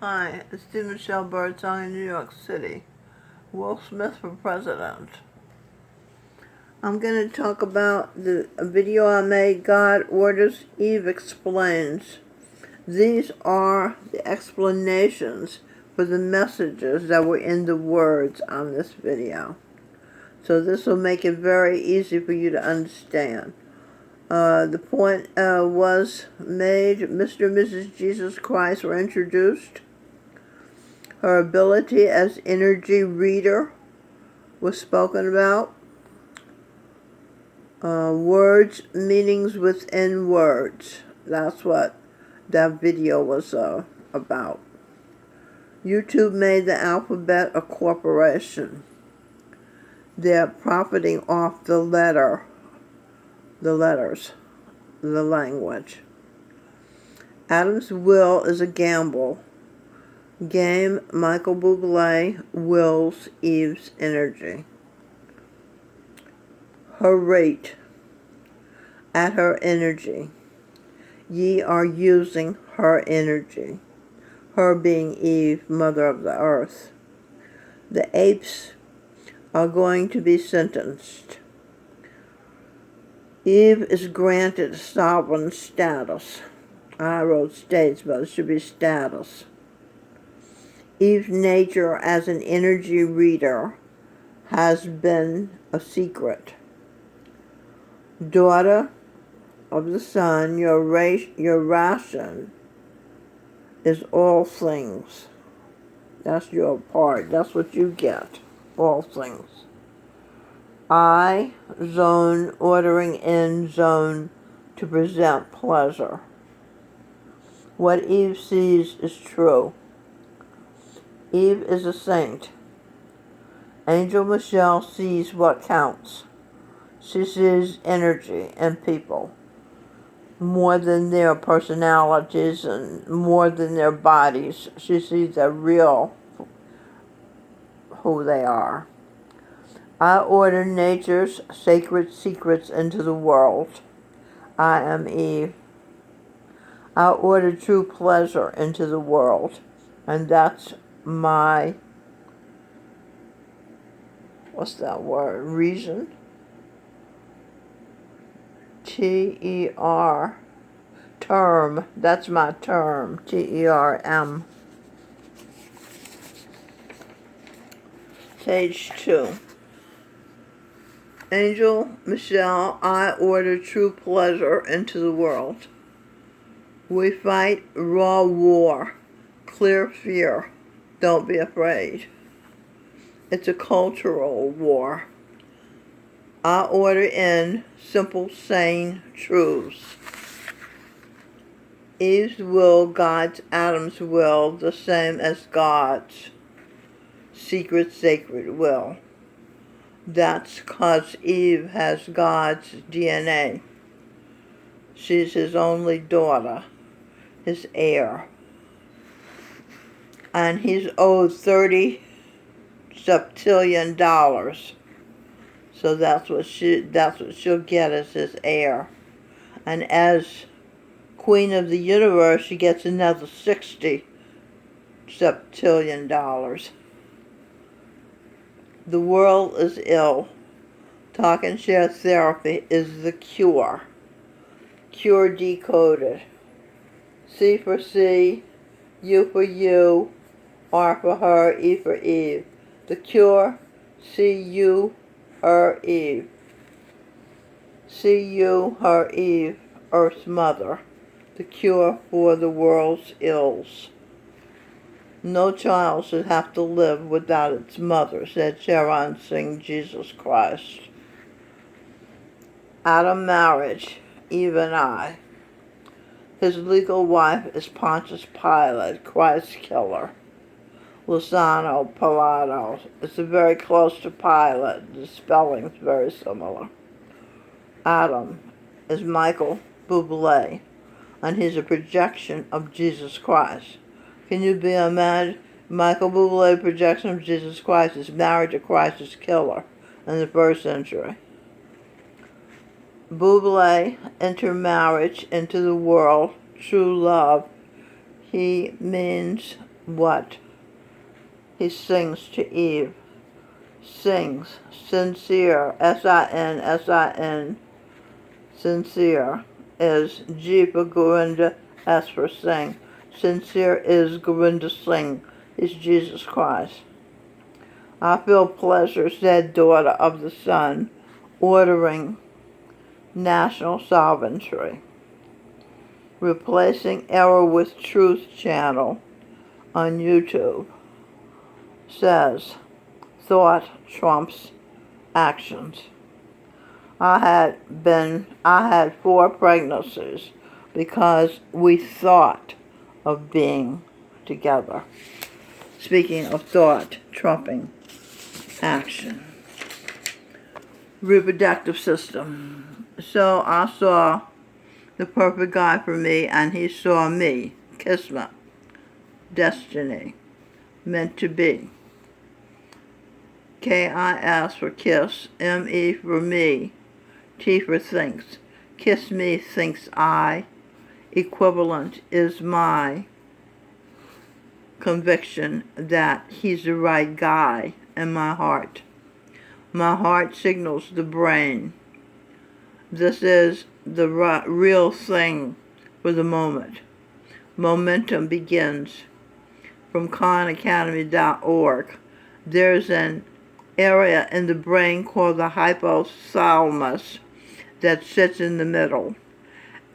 Hi, it's Steve Michelle Birdsong in New York City. Will Smith for president. I'm going to talk about a video I made, God Orders, Eve Explains. These are the explanations for the messages that were in the words on this video. So this will make it very easy for you to understand. The point was made, Mr. and Mrs. Jesus Christ were introduced. Her ability as energy reader was spoken about. Words, meanings within words. That's what that video was about. YouTube made the alphabet a corporation. They're profiting off the letters, the language. Adam's will is a gamble. Game, Michael Bublé wills Eve's energy. Her rate, at her energy. Ye are using her energy. Her being Eve, mother of the earth. The apes are going to be sentenced. Eve is granted sovereign status. I wrote states, but it should be status. Eve's nature as an energy reader has been a secret. Daughter of the sun, your ration is all things. That's your part. That's what you get. All things. I, zone, ordering in, zone, to present pleasure. What Eve sees is true. Eve is a saint. Angel Michelle sees what counts. She sees energy in people, more than their personalities and more than their bodies. She sees the real who they are. I order nature's sacred secrets into the world. I am Eve. I order true pleasure into the world, and that's my, what's that word, reason? T-E-R, term, that's my term, T-E-R-M. Page 2. Angel Michelle, I order true pleasure into the world. We fight raw war, clear fear, don't be afraid. It's a cultural war. I order in simple, sane truths. Eve's will guides Adam's will, the same as God's secret, sacred will. That's 'cause Eve has God's DNA. She's his only daughter, his heir. And he's owed $30 septillion. So that's what she'll get as his heir. And as Queen of the Universe, she gets another $60 septillion. The world is ill. Talk and share therapy is the cure. Cure decoded. C for C, U for you, R for her, E for Eve. The cure, C-U, her, Eve. C-U, her, Eve, Earth's mother. The cure for the world's ills. No child should have to live without its mother, said Sharon Singh, Jesus Christ. Adam marriage, Eve and I. His legal wife is Pontius Pilate, Christ's killer. Lozano, Pilato. It's very close to Pilate. The spelling's very similar. Adam is Michael Bublé, and he's a projection of Jesus Christ. Can you be imagine? Michael Bublé projection of Jesus Christ is married to Christ's killer in the 1st century. Bublé intermarriage into the world, true love. He means what he sings to Eve. Sings, sincere, S-I-N, sincere is G for Gorinda, S for sing. Sincere is Gorinda Singh, is Jesus Christ. I feel pleasure, said daughter of the sun, ordering national sovereignty. Replacing error with truth channel on YouTube says thought trumps actions. I had 4 pregnancies because we thought of being together. Speaking of thought trumping action. Reproductive system. So I saw the perfect guy for me, and he saw me. Kismet. Destiny. Meant to be. K-I-S for kiss. M-E for me. T for thinks. Kiss me, thinks I. Equivalent is my conviction that he's the right guy in my heart. My heart signals the brain. This is the real thing for the moment. Momentum begins. From KhanAcademy.org. There's an area in the brain called the hypothalamus that sits in the middle.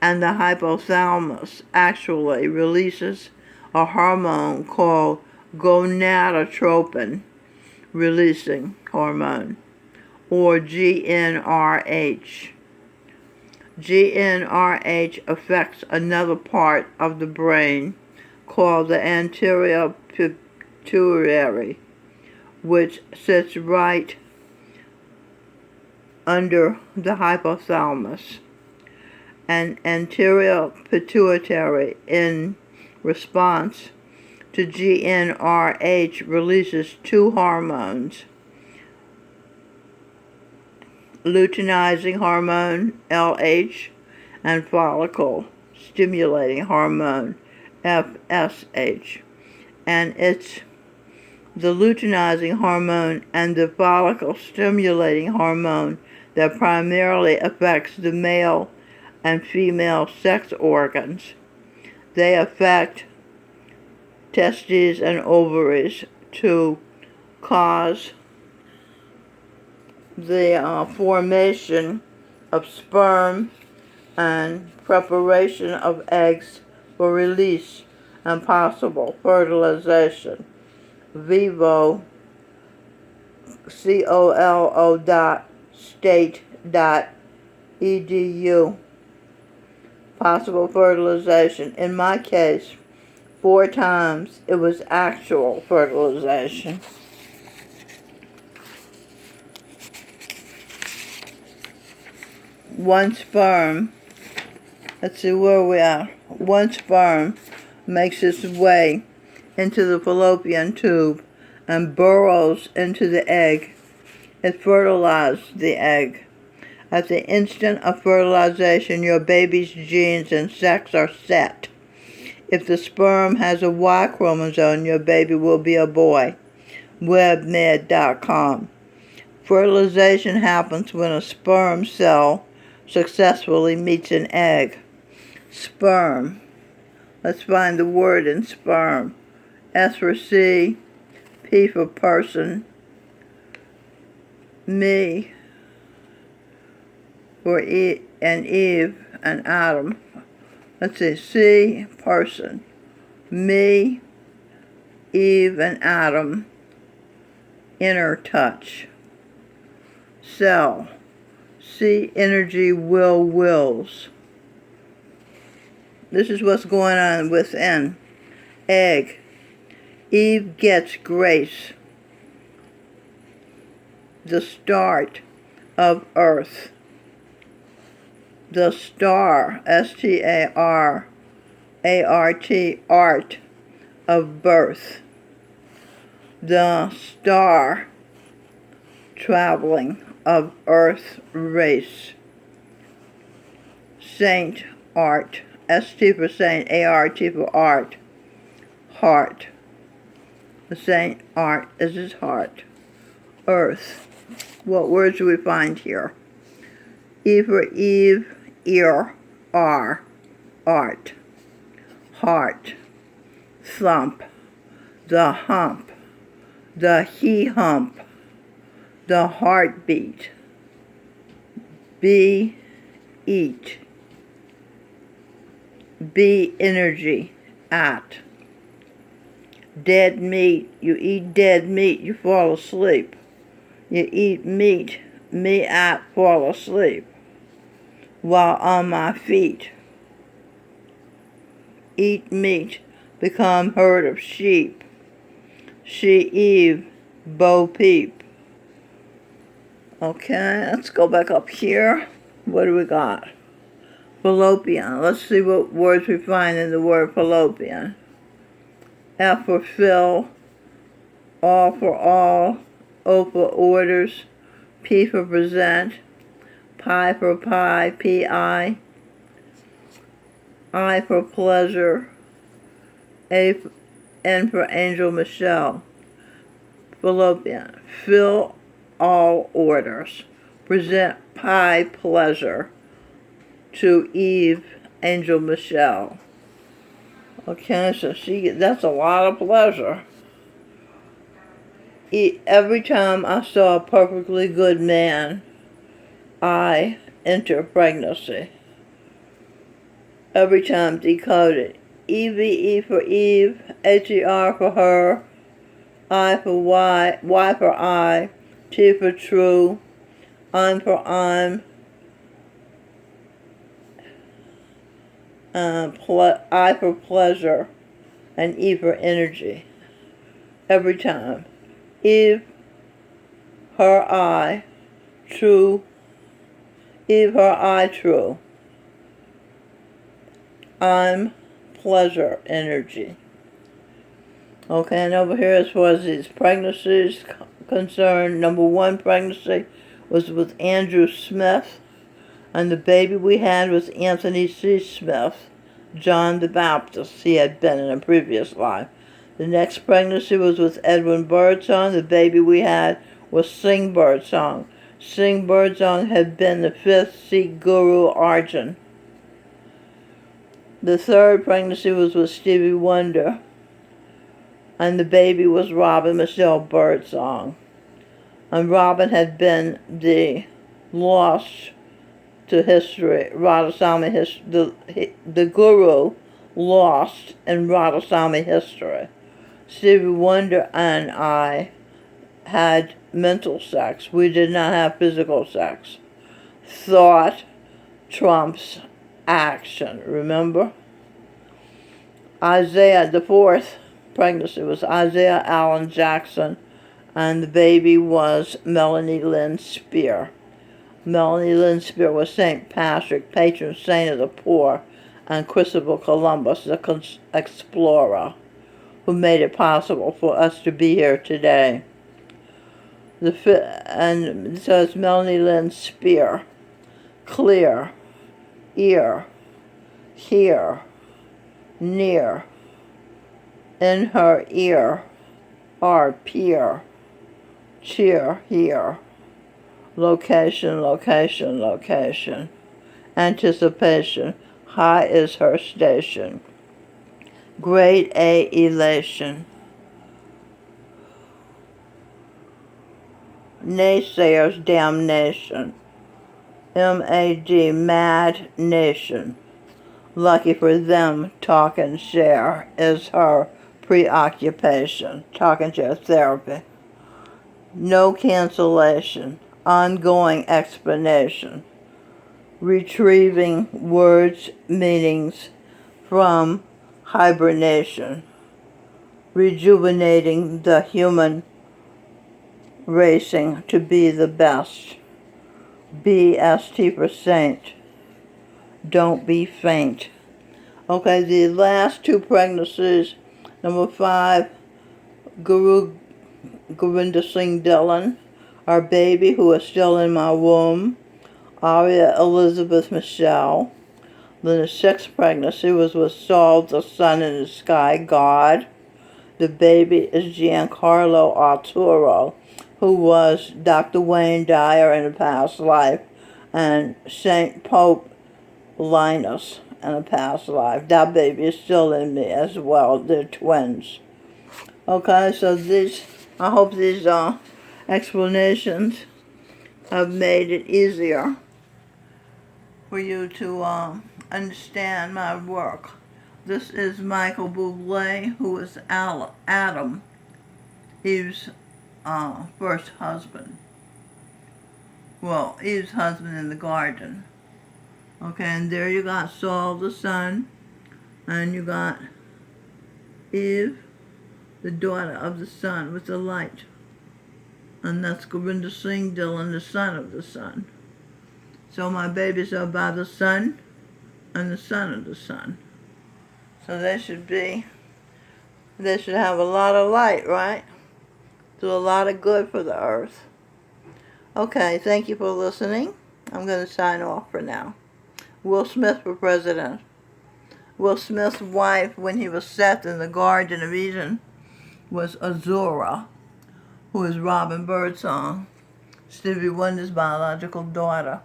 And the hypothalamus actually releases a hormone called gonadotropin releasing hormone, or GnRH. GnRH affects another part of the brain called the anterior pituitary, which sits right under the hypothalamus. And anterior pituitary, in response to GnRH, releases 2 hormones: luteinizing hormone, LH, and follicle stimulating hormone, FSH. And it's the luteinizing hormone and the follicle stimulating hormone that primarily affects the male and female sex organs. They affect testes and ovaries to cause the formation of sperm and preparation of eggs for release and possible fertilization. Vivo, colo.state.edu. Possible fertilization. In my case, 4 times it was actual fertilization. One sperm, let's see where we are. One sperm makes its way into the fallopian tube and burrows into the egg. It fertilizes the egg. At the instant of fertilization, your baby's genes and sex are set. If the sperm has a Y chromosome, your baby will be a boy. WebMed.com. Fertilization happens when a sperm cell successfully meets an egg. Sperm. Let's find the word in sperm. S for C, P for person, me for and Eve and Adam. Let's see, C, person, me, Eve and Adam, inner touch. Cell, C, energy, wills. This is what's going on within. Egg, Eve gets grace, the start of earth. The star, S-T-A-R-A-R-T, art of birth. The star traveling of earth race. Saint art, S-T for saint, A-R-T for art, heart. The same art as his heart. Earth. What words do we find here? E for Eve, ear, R, art. Heart. Thump. The hump. The he-hump. The heartbeat. Be, eat. Be, energy, at. Dead meat. You eat dead meat, you fall asleep. You eat meat, me at, fall asleep. While on my feet. Eat meat, become herd of sheep. She, Eve, Bo Peep. Okay, let's go back up here. What do we got? Fallopian. Let's see what words we find in the word fallopian. F for fill, all for all, O for orders, P for present, pi for pie, P-I, I for pleasure, N for Angel Michelle. Fallopian. Fill all orders. Present pie pleasure to Eve, Angel Michelle. Okay, so that's a lot of pleasure. Every time I saw a perfectly good man, I enter pregnancy. Every time decoded. EVE for Eve, HER for her, I for Y, Y for I, T for true, I'm for I'm, I for pleasure, and E for energy. Every time. Eve, her I, true, Eve, her I, true. I'm pleasure, energy. Okay, and over here as far as these pregnancies concerned, number 1 pregnancy was with Andrew Smith, and the baby we had was Anthony C. Smith, John the Baptist. He had been in a previous life. The next pregnancy was with Edwin Birdsong. The baby we had was Sing Birdsong. Sing Birdsong had been the 5th Sikh Guru Arjan. The 3rd pregnancy was with Stevie Wonder, and the baby was Robin Michelle Birdsong. And Robin had been the lost to history, Radhaswami history, the guru lost in Radhaswami history. Stevie Wonder and I had mental sex. We did not have physical sex. Thought trumps action, remember? Isaiah, the 4th pregnancy was Isaiah Allen Jackson, and the baby was Melanie Lynn Spear. Melanie Lynn Spear was St. Patrick, patron saint of the poor, and Christopher Columbus, the explorer, who made it possible for us to be here today. And it says Melanie Lynn Spear, clear, ear, here, near, in her ear, our peer, cheer, here, location, location, location, anticipation, high is her station, grade A elation, naysayers damnation, MAD mad nation, lucky for them talk and share is her preoccupation, talk and share therapy, no cancellation, ongoing explanation, retrieving words, meanings from hibernation, rejuvenating the human racing to be the best, BST for saint, don't be faint. Okay, the last 2 pregnancies, number 5, Guru Govinda Singh Dillon, our baby who is still in my womb, Aria Elizabeth Michelle. Then the 6th pregnancy was with Saul, the sun in the sky, God. The baby is Giancarlo Arturo, who was Dr. Wayne Dyer in a past life, and Saint Pope Linus in a past life. That baby is still in me as well. They're twins. Okay, so I hope these explanations have made it easier for you to understand my work. This is Michael Bublé, who is Adam, Eve's first husband. Well, Eve's husband in the garden. Okay, and there you got Saul the son, and you got Eve, the daughter of the sun with the light. And that's Govinda Singh Dylan, the son of the sun. So my babies are by the sun and the son of the sun. So they should have a lot of light, right? Do a lot of good for the earth. Okay, thank you for listening. I'm going to sign off for now. Will Smith for president. Will Smith's wife, when he was set in the Garden of Eden, was Azura, who is Robin Birdsong, Stevie Wonder's biological daughter,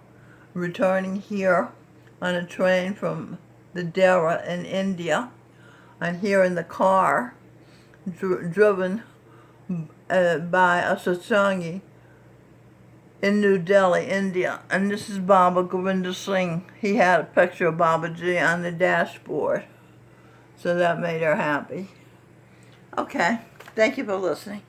returning here on a train from the Dera in India, and here in the car, driven by a satsangi in New Delhi, India. And this is Baba Govinda Singh. He had a picture of Babaji on the dashboard, so that made her happy. Okay, thank you for listening.